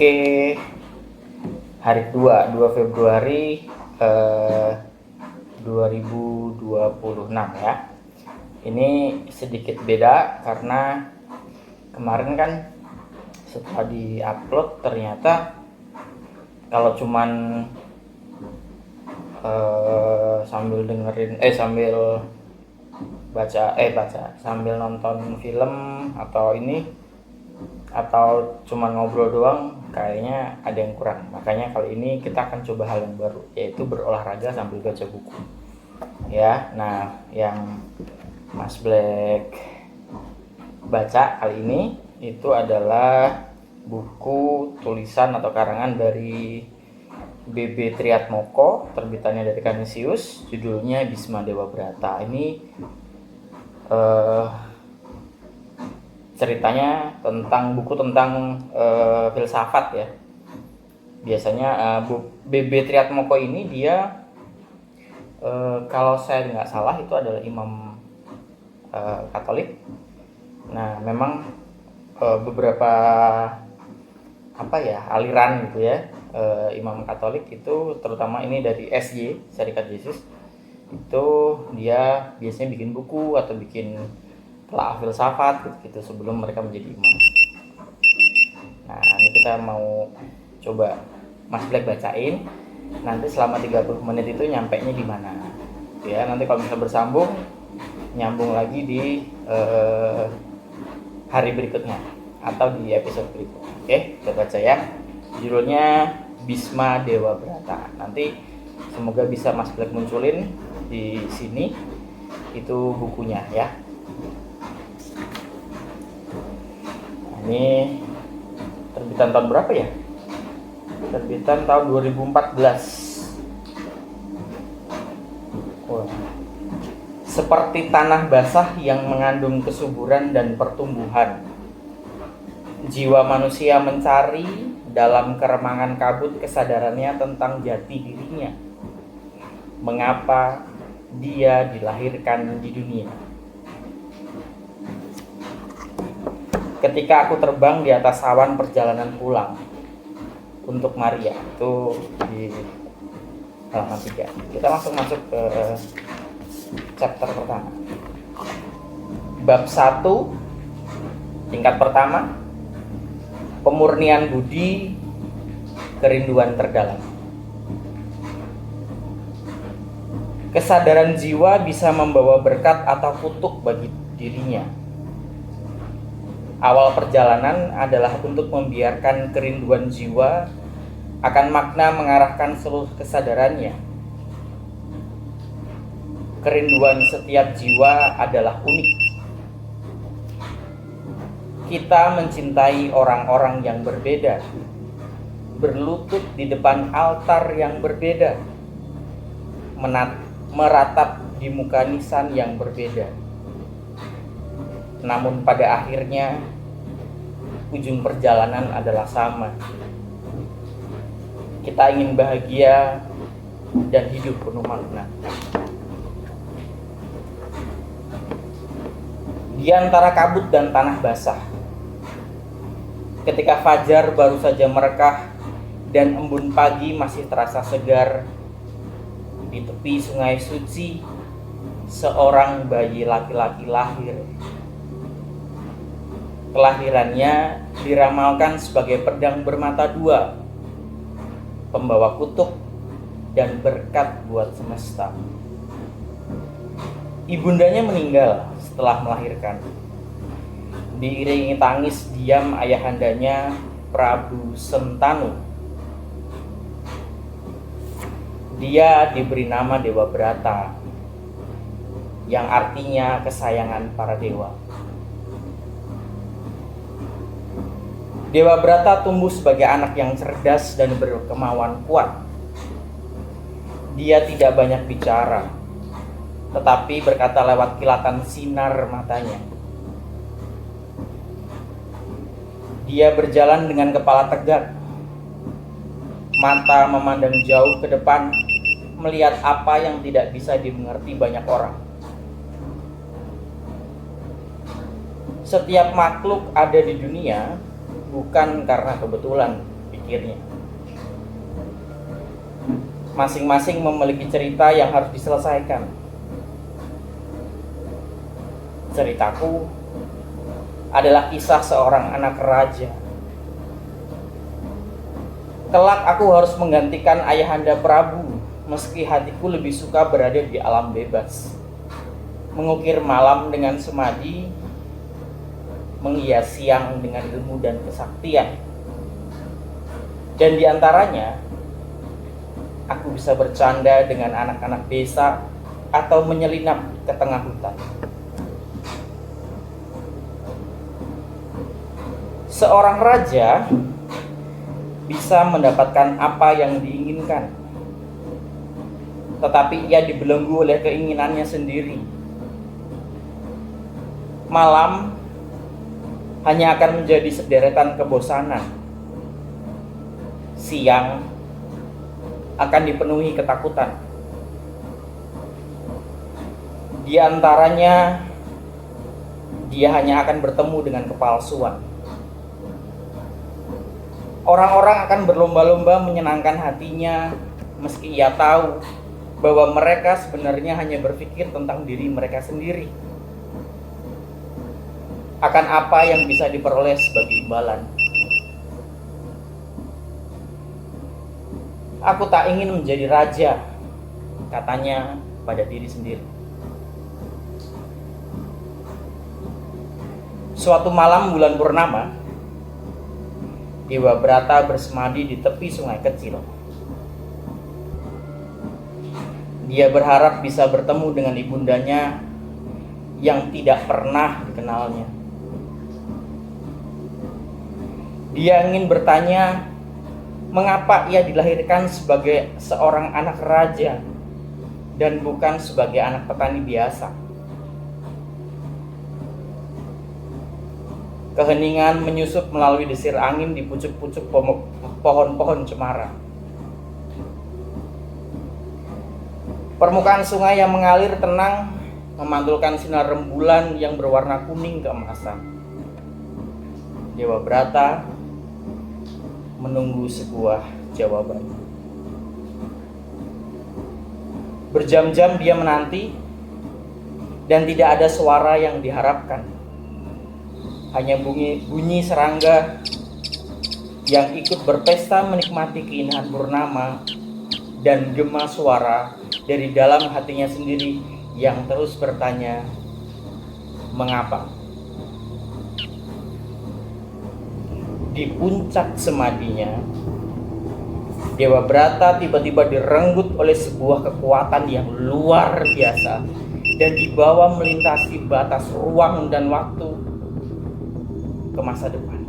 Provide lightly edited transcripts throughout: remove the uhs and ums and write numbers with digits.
Oke, hari kedua, 2 Februari 2026 ya. Ini sedikit beda karena kemarin kan setelah di-upload ternyata kalau cuman sambil sambil nonton film atau cuma ngobrol doang, kayaknya ada yang kurang. Makanya kali ini kita akan coba hal yang baru, yaitu berolahraga sambil baca buku ya. Nah, yang Mas Black baca kali ini itu adalah buku tulisan atau karangan dari B.B. Triatmoko, terbitannya dari Kanisius, judulnya Bisma Dewa Brata. Ini ceritanya tentang filsafat ya. Biasanya B.B. Triatmoko ini dia kalau saya nggak salah itu adalah imam Katolik. Nah, memang beberapa aliran gitu ya, imam Katolik itu, terutama ini dari SY, Serikat Yesus, itu dia biasanya bikin buku atau bikin telaah filsafat gitu sebelum mereka menjadi imam. Nah, ini kita mau coba Mas Black bacain. Nanti selama 30 menit itu nyampainya di mana ya. Nanti kalau misalnya bersambung, nyambung lagi di hari berikutnya atau di episode berikutnya. Oke, kita baca ya. Judulnya Bisma Dewa Brata. Nanti semoga bisa Mas Black munculin di sini itu bukunya ya. Ini terbitan tahun berapa ya? Terbitan tahun 2014. Wah. Seperti tanah basah yang mengandung kesuburan dan pertumbuhan, jiwa manusia mencari dalam keremangan kabut kesadarannya tentang jati dirinya. Mengapa dia dilahirkan di dunia? Ketika aku terbang di atas awan perjalanan pulang untuk Maria, itu di halaman 3. Kita langsung masuk ke chapter pertama. Bab 1, tingkat pertama, pemurnian budi, kerinduan terdalam. Kesadaran jiwa bisa membawa berkat atau kutuk bagi dirinya. Awal perjalanan adalah untuk membiarkan kerinduan jiwa akan makna mengarahkan seluruh kesadarannya. Kerinduan setiap jiwa adalah unik. Kita mencintai orang-orang yang berbeda, berlutut di depan altar yang berbeda, meratap di muka nisan yang berbeda. Namun pada akhirnya ujung perjalanan adalah sama. Kita ingin bahagia dan hidup penuh makna. Di antara kabut dan tanah basah, ketika fajar baru saja merekah dan embun pagi masih terasa segar, di tepi sungai suci seorang bayi laki-laki lahir. Kelahirannya diramalkan sebagai pedang bermata dua, pembawa kutuk dan berkat buat semesta. Ibundanya meninggal setelah melahirkan. Diiringi tangis diam ayahandanya, Prabu Sentanu. Dia diberi nama Dewa Brata, yang artinya kesayangan para dewa. Dewa Brata tumbuh sebagai anak yang cerdas dan berkemauan kuat. Dia tidak banyak bicara, tetapi berkata lewat kilatan sinar matanya. Dia berjalan dengan kepala tegak, mata memandang jauh ke depan, melihat apa yang tidak bisa dimengerti banyak orang. Setiap makhluk ada di dunia bukan karena kebetulan, akhirnya. Masing-masing memiliki cerita yang harus diselesaikan. Ceritaku adalah kisah seorang anak raja. Kelak aku harus menggantikan Ayahanda Prabu, meski hatiku lebih suka berada di alam bebas, mengukir malam dengan semadi, menghias siang dengan ilmu dan kesaktian. Dan diantaranya, aku bisa bercanda dengan anak-anak desa atau menyelinap ke tengah hutan. Seorang raja bisa mendapatkan apa yang diinginkan, tetapi ia dibelenggu oleh keinginannya sendiri. Malam hanya akan menjadi sederetan kebosanan. Siang akan dipenuhi ketakutan. Di antaranya, dia hanya akan bertemu dengan kepalsuan. Orang-orang akan berlomba-lomba menyenangkan hatinya, meski ia tahu bahwa mereka sebenarnya hanya berpikir tentang diri mereka sendiri, akan apa yang bisa diperoleh sebagai imbalan. Aku tak ingin menjadi raja, katanya pada diri sendiri. Suatu malam bulan purnama, Dewa Brata bersemadi di tepi sungai kecil. Dia berharap bisa bertemu dengan ibundanya yang tidak pernah dikenalnya. Dia ingin bertanya mengapa ia dilahirkan sebagai seorang anak raja dan bukan sebagai anak petani biasa. Keheningan menyusup melalui desir angin di pucuk-pucuk pohon-pohon cemara. Permukaan sungai yang mengalir tenang memantulkan sinar rembulan yang berwarna kuning keemasan. Dewa Brata menunggu sebuah jawaban. Berjam-jam dia menanti dan tidak ada suara yang diharapkan. Hanya bunyi serangga yang ikut berpesta menikmati keindahan purnama dan gema suara dari dalam hatinya sendiri yang terus bertanya, mengapa? Di puncak semadinya, Dewa Brata tiba-tiba direnggut oleh sebuah kekuatan yang luar biasa dan dibawa melintasi batas ruang dan waktu ke masa depan.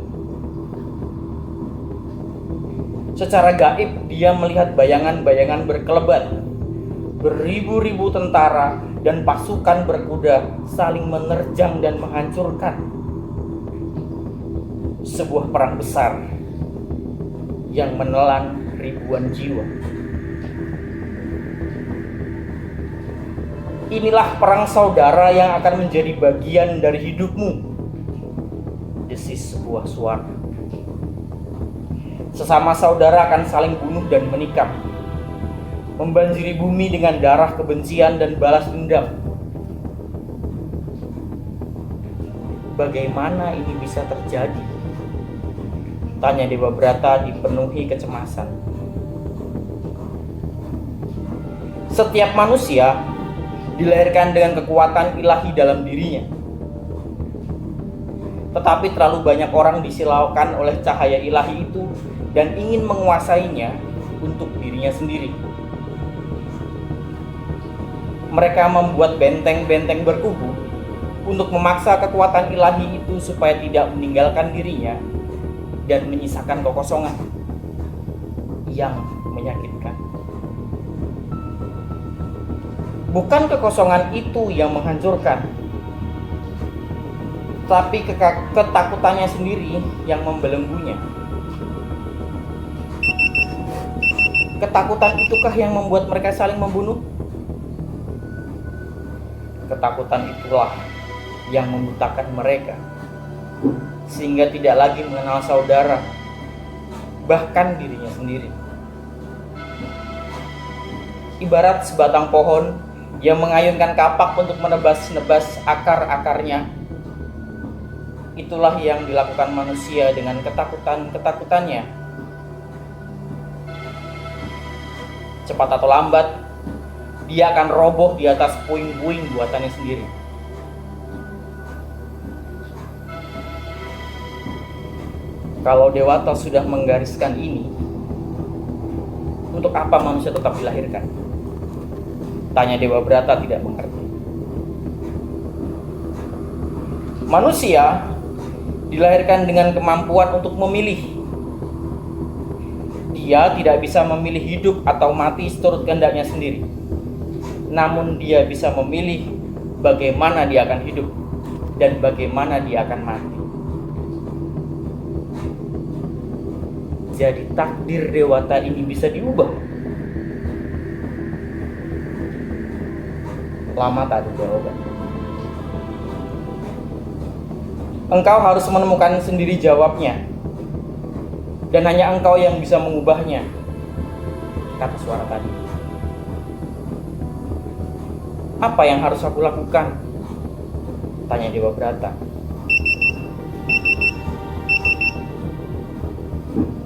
Secara gaib dia melihat bayangan-bayangan berkelebat. Beribu-ribu tentara dan pasukan berkuda saling menerjang dan menghancurkan. Sebuah perang besar yang menelan ribuan jiwa. Inilah perang saudara yang akan menjadi bagian dari hidupmu, desis sebuah suara. Sesama saudara akan saling bunuh dan menikam, membanjiri bumi dengan darah kebencian dan balas dendam. Bagaimana ini bisa terjadi? Tanya Dewa Brata dipenuhi kecemasan. Setiap manusia dilahirkan dengan kekuatan ilahi dalam dirinya. Tetapi terlalu banyak orang disilaukan oleh cahaya ilahi itu dan ingin menguasainya untuk dirinya sendiri. Mereka membuat benteng-benteng berkubu untuk memaksa kekuatan ilahi itu supaya tidak meninggalkan dirinya dan menyisakan kekosongan yang menyakitkan. Bukan kekosongan itu yang menghancurkan, tapi ketakutannya sendiri yang membelenggunya. Ketakutan itukah yang membuat mereka saling membunuh? Ketakutan itulah yang membutakan mereka, sehingga tidak lagi mengenal saudara. bahkan dirinya sendiri. Ibarat sebatang pohon yang mengayunkan kapak untuk menebas-nebas akar-akarnya. Itulah yang dilakukan manusia dengan ketakutannya. Cepat atau lambat, dia akan roboh di atas puing-puing buatannya sendiri. Kalau Dewata sudah menggariskan ini, untuk apa manusia tetap dilahirkan? Tanya Dewa Brata tidak mengerti. Manusia dilahirkan dengan kemampuan untuk memilih. Dia tidak bisa memilih hidup atau mati seturut kehendaknya sendiri. Namun dia bisa memilih bagaimana dia akan hidup dan bagaimana dia akan mati. Jadi takdir Dewata ini bisa diubah. Lama tak ada jawaban. Engkau harus menemukan sendiri jawabnya. Dan hanya engkau yang bisa mengubahnya, kata suara tadi. Apa yang harus aku lakukan? Tanya Dewa Brata.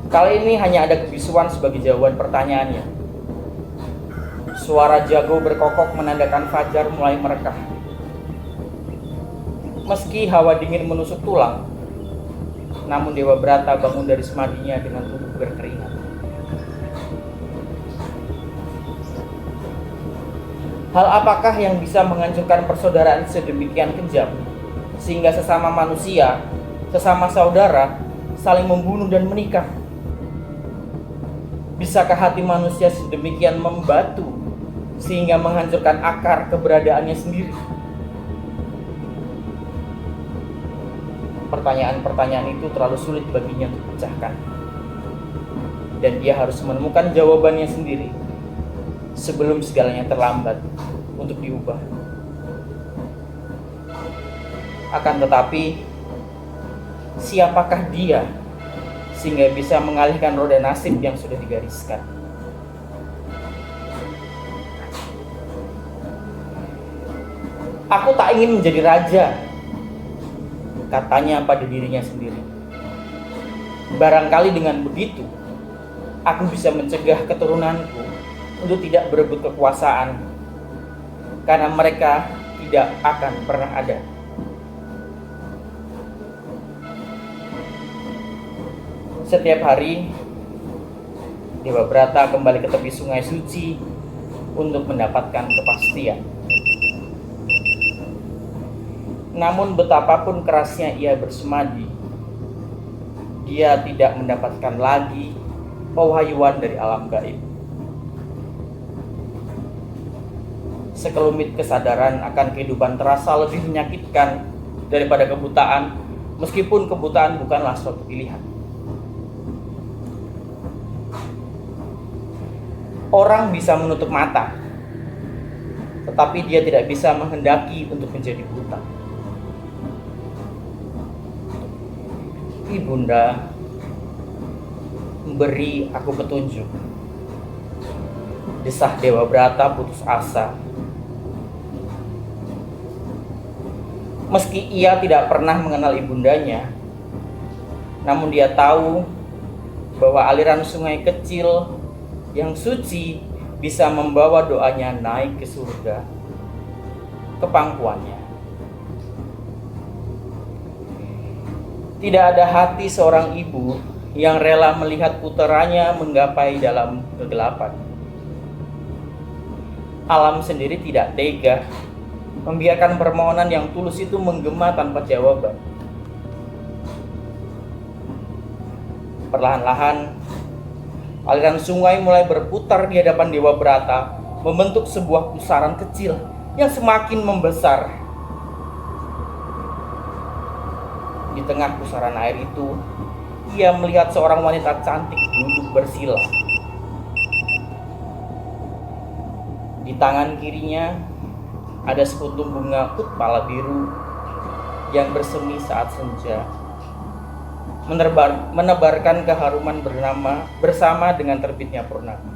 Kali ini hanya ada kebisuan sebagai jawaban pertanyaannya. Suara jago berkokok menandakan fajar mulai merekah. Meski hawa dingin menusuk tulang, namun Dewa Brata bangun dari semadinya dengan tubuh berkeringat. Hal apakah yang bisa menghancurkan persaudaraan sedemikian kejam, sehingga sesama manusia, sesama saudara, saling membunuh dan menikah? Bisakah hati manusia sedemikian membatu, sehingga menghancurkan akar keberadaannya sendiri? Pertanyaan-pertanyaan itu terlalu sulit baginya untuk dipecahkan. Dan dia harus menemukan jawabannya sendiri sebelum segalanya terlambat untuk diubah. Akan tetapi, siapakah dia sehingga bisa mengalihkan roda nasib yang sudah digariskan? Aku tak ingin menjadi raja, katanya pada dirinya sendiri. Barangkali dengan begitu, aku bisa mencegah keturunanku untuk tidak berebut kekuasaan, karena mereka tidak akan pernah ada. Setiap hari, Dewa Brata kembali ke tepi sungai suci untuk mendapatkan kepastian. Namun betapapun kerasnya ia bersemadi, dia tidak mendapatkan lagi pewahyuan dari alam gaib. Sekelumit kesadaran akan kehidupan terasa lebih menyakitkan daripada kebutaan, meskipun kebutaan bukanlah suatu pilihan. Orang bisa menutup mata, tetapi dia tidak bisa menghendaki untuk menjadi buta. Ibunda, beri aku petunjuk, desah Dewa Brata putus asa. Meski ia tidak pernah mengenal ibundanya, namun dia tahu bahwa aliran sungai kecil yang suci bisa membawa doanya naik ke surga, ke pangkuannya. Tidak ada hati seorang ibu yang rela melihat puteranya menggapai dalam kegelapan. Alam sendiri tidak tega membiarkan permohonan yang tulus itu menggema tanpa jawaban. Perlahan-lahan, aliran sungai mulai berputar di hadapan Dewa Brata, membentuk sebuah pusaran kecil yang semakin membesar. Di tengah pusaran air itu, ia melihat seorang wanita cantik duduk bersila. Di tangan kirinya ada sekuntum bunga kutpala biru yang bersemi saat senja. menebarkan keharuman bersama dengan terbitnya purnama.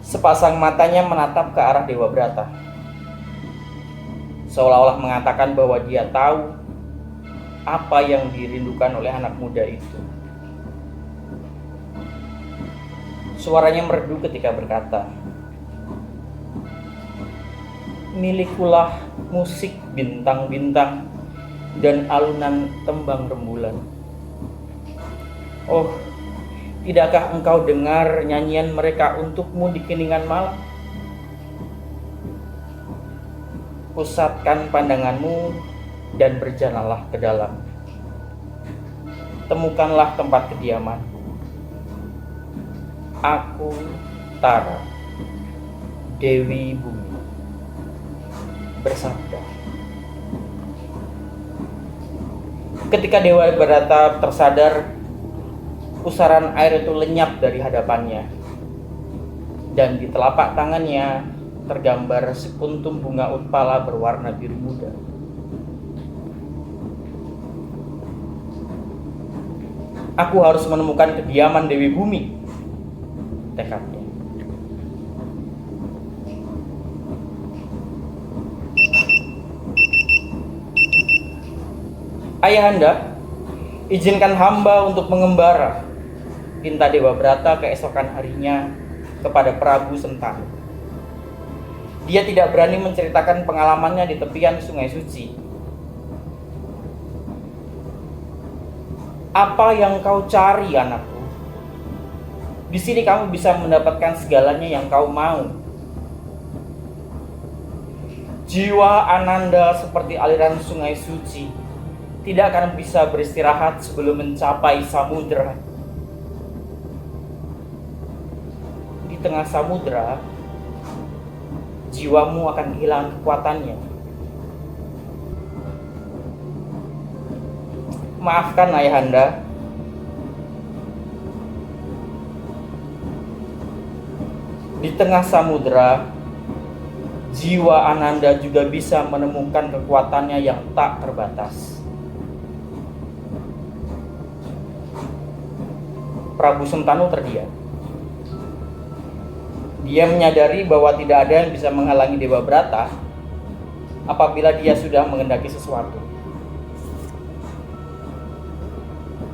Sepasang matanya menatap ke arah Dewa Brata, seolah-olah mengatakan bahwa dia tahu apa yang dirindukan oleh anak muda itu. Suaranya merdu ketika berkata, "Milikulah musik bintang-bintang dan alunan tembang rembulan. Oh, tidakkah engkau dengar nyanyian mereka untukmu di keningan malam? Pusatkan pandanganmu dan berjalanlah ke dalam. Temukanlah tempat kediaman. Aku Tara, Dewi Bumi, bersabda." Ketika Dewa Brata tersadar, pusaran air itu lenyap dari hadapannya, dan di telapak tangannya tergambar sekuntum bunga utpala berwarna biru muda. Aku harus menemukan kediaman Dewi Bumi, tekadnya. "Ayahanda, izinkan hamba untuk mengembara," pinta Dewa Brata keesokan harinya kepada Prabu Sentanu. Dia tidak berani menceritakan pengalamannya di tepian Sungai Suci. "Apa yang kau cari, anakku? Di sini kamu bisa mendapatkan segalanya yang kau mau. Jiwa Ananda seperti aliran Sungai Suci tidak akan bisa beristirahat sebelum mencapai samudera. Di tengah samudera, jiwamu akan kehilangan kekuatannya. Maafkan ayahanda, di tengah samudera, jiwa Ananda juga bisa menemukan kekuatannya yang tak terbatas." Prabu Sentanu terdiam. Dia menyadari bahwa tidak ada yang bisa menghalangi Dewa Brata apabila dia sudah menghendaki sesuatu.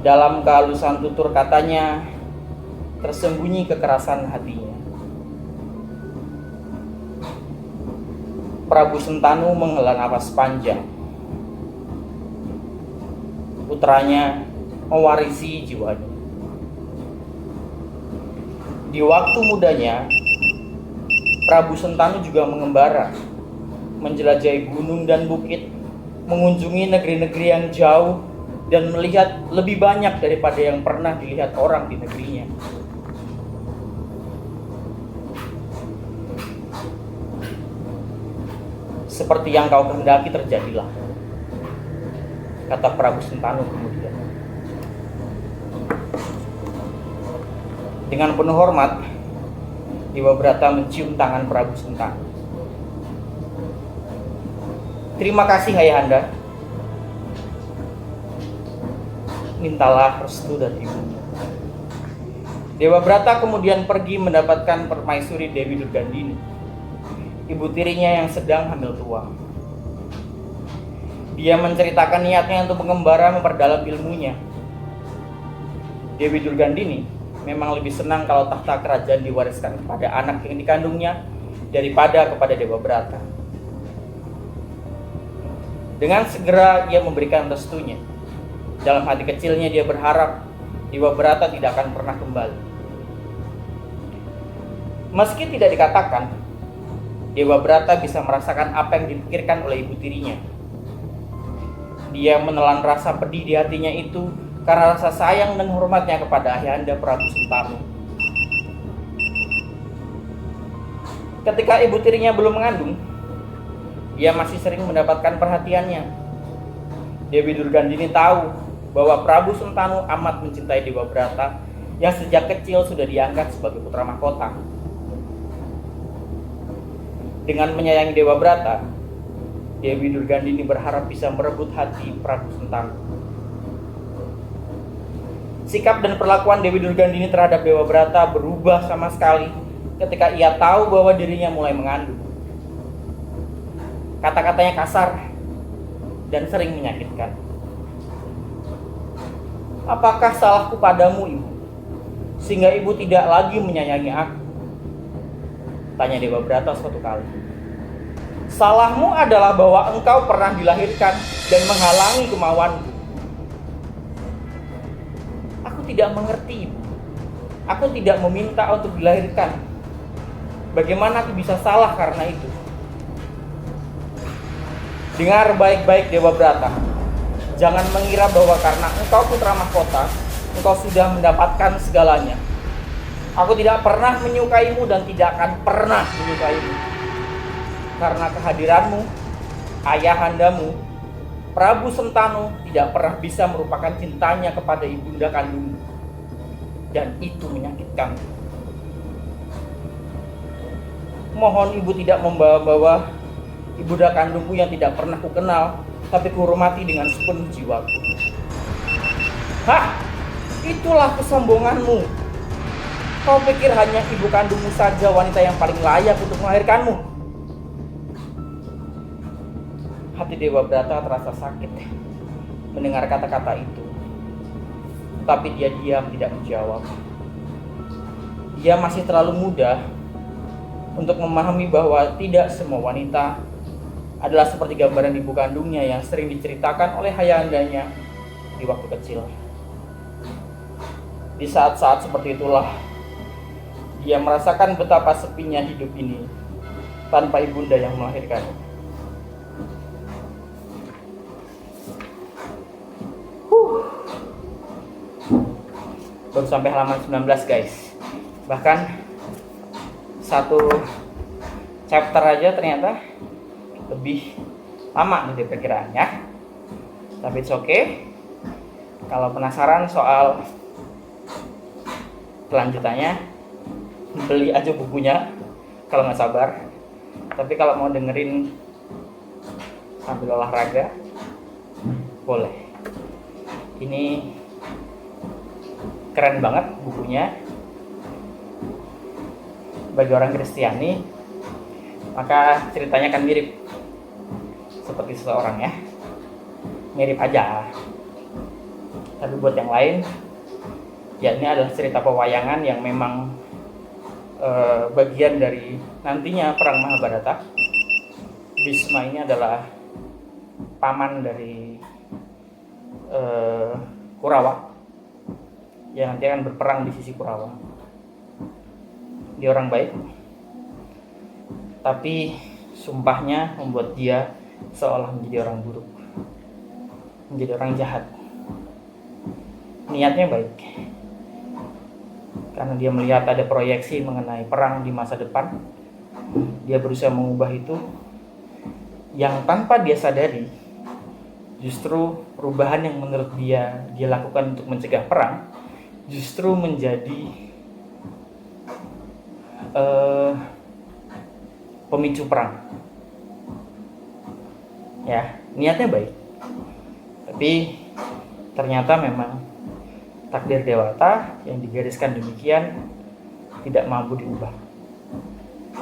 Dalam kehalusan tutur katanya tersembunyi kekerasan hatinya. Prabu Sentanu menghela napas panjang. Putranya mewarisi jiwanya. Di waktu mudanya, Prabu Sentanu juga mengembara, menjelajahi gunung dan bukit, mengunjungi negeri-negeri yang jauh, dan melihat lebih banyak daripada yang pernah dilihat orang di negerinya. "Seperti yang kau kehendaki terjadilah," kata Prabu Sentanu kemudian. Dengan penuh hormat, Dewa Brata mencium tangan Prabu Sentanu. "Terima kasih ayahanda. Mintalah restu dari ibu." Dewa Brata kemudian pergi mendapatkan permaisuri Dewi Durgandini, ibu tirinya yang sedang hamil tua. Dia menceritakan niatnya untuk mengembara memperdalam ilmunya. Dewi Durgandini memang lebih senang kalau tahta kerajaan diwariskan kepada anak yang dikandungnya daripada kepada Dewa Brata. Dengan segera ia memberikan restunya. Dalam hati kecilnya dia berharap Dewa Brata tidak akan pernah kembali. Meski tidak dikatakan, Dewa Brata bisa merasakan apa yang dipikirkan oleh ibu tirinya. Dia menelan rasa pedih di hatinya itu karena rasa sayang dan hormatnya kepada ayahanda Prabu Sentanu. Ketika ibu tirinya belum mengandung, ia masih sering mendapatkan perhatiannya. Dewi Durgandini tahu bahwa Prabu Sentanu amat mencintai Dewa Brata yang sejak kecil sudah diangkat sebagai putra mahkota. Dengan menyayangi Dewa Brata, Dewi Durgandini berharap bisa merebut hati Prabu Sentanu. Sikap dan perlakuan Dewi Durgandini terhadap Dewa Brata berubah sama sekali ketika ia tahu bahwa dirinya mulai mengandung. Kata-katanya kasar dan sering menyakitkan. Apakah salahku padamu, Ibu, sehingga Ibu tidak lagi menyayangi aku? Tanya Dewa Brata suatu kali. Salahmu adalah bahwa engkau pernah dilahirkan dan menghalangi kemauanku. Aku tidak mengerti, Ibu. Aku tidak meminta untuk dilahirkan. Bagaimana aku bisa salah karena itu? Dengar baik-baik Dewa Brata. Jangan mengira bahwa karena engkau putra mahkota, engkau sudah mendapatkan segalanya. Aku tidak pernah menyukaimu dan tidak akan pernah menyukaimu. Karena kehadiranmu, ayahandamu, Prabu Sentanu tidak pernah bisa merupakan cintanya kepada ibunda kandungmu. Dan itu menyakitkan. Mohon Ibu tidak membawa-bawa ibunda kandungku yang tidak pernah kukenal, tapi kuhormati dengan sepenuh jiwaku. Hah, itulah kesombonganmu. Kau pikir hanya ibu kandungmu saja wanita yang paling layak untuk melahirkanmu? Hati Dewa Brata terasa sakit mendengar kata-kata itu. Tapi dia diam, tidak menjawab. Dia masih terlalu muda untuk memahami bahwa tidak semua wanita adalah seperti gambaran ibu kandungnya yang sering diceritakan oleh ayahandanya di waktu kecil. Di saat-saat seperti itulah dia merasakan betapa sepinya hidup ini tanpa ibunda yang melahirkannya. Baru sampai halaman 19 guys. Bahkan satu chapter aja ternyata lebih lama dari perkiraannya. Tapi it's okay. Kalau penasaran soal kelanjutannya, beli aja bukunya kalau nggak sabar. Tapi kalau mau dengerin sambil olahraga, boleh. Ini keren banget bukunya. Bagi orang Kristiani, maka ceritanya akan mirip seperti seseorang ya, mirip aja. Tapi buat yang lain, ya ini adalah cerita pewayangan yang memang bagian dari nantinya perang Mahabharata. Bhisma ini adalah paman dari Kurawa yang nanti akan berperang di sisi Kurawa. Dia orang baik, tapi sumpahnya membuat dia seolah menjadi orang buruk, menjadi orang jahat. Niatnya baik, karena dia melihat ada proyeksi mengenai perang di masa depan. Dia berusaha mengubah itu, yang tanpa dia sadari justru perubahan yang menurut dia lakukan untuk mencegah perang justru menjadi pemicu perang. Ya, niatnya baik, tapi ternyata memang takdir Dewata yang digariskan demikian tidak mampu diubah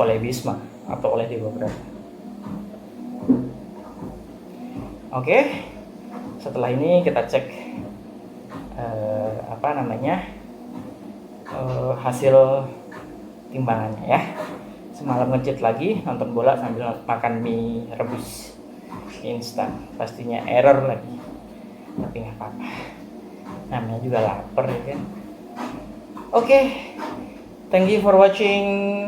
oleh Bhisma atau oleh Dewa Brata. Oke, setelah ini kita cek hasil timbangannya ya. Semalam ngejit lagi nonton bola sambil makan mie rebus instan, pastinya error lagi, tapi nggak apa-apa, namanya juga lapar ya kan. Oke, thank you for watching.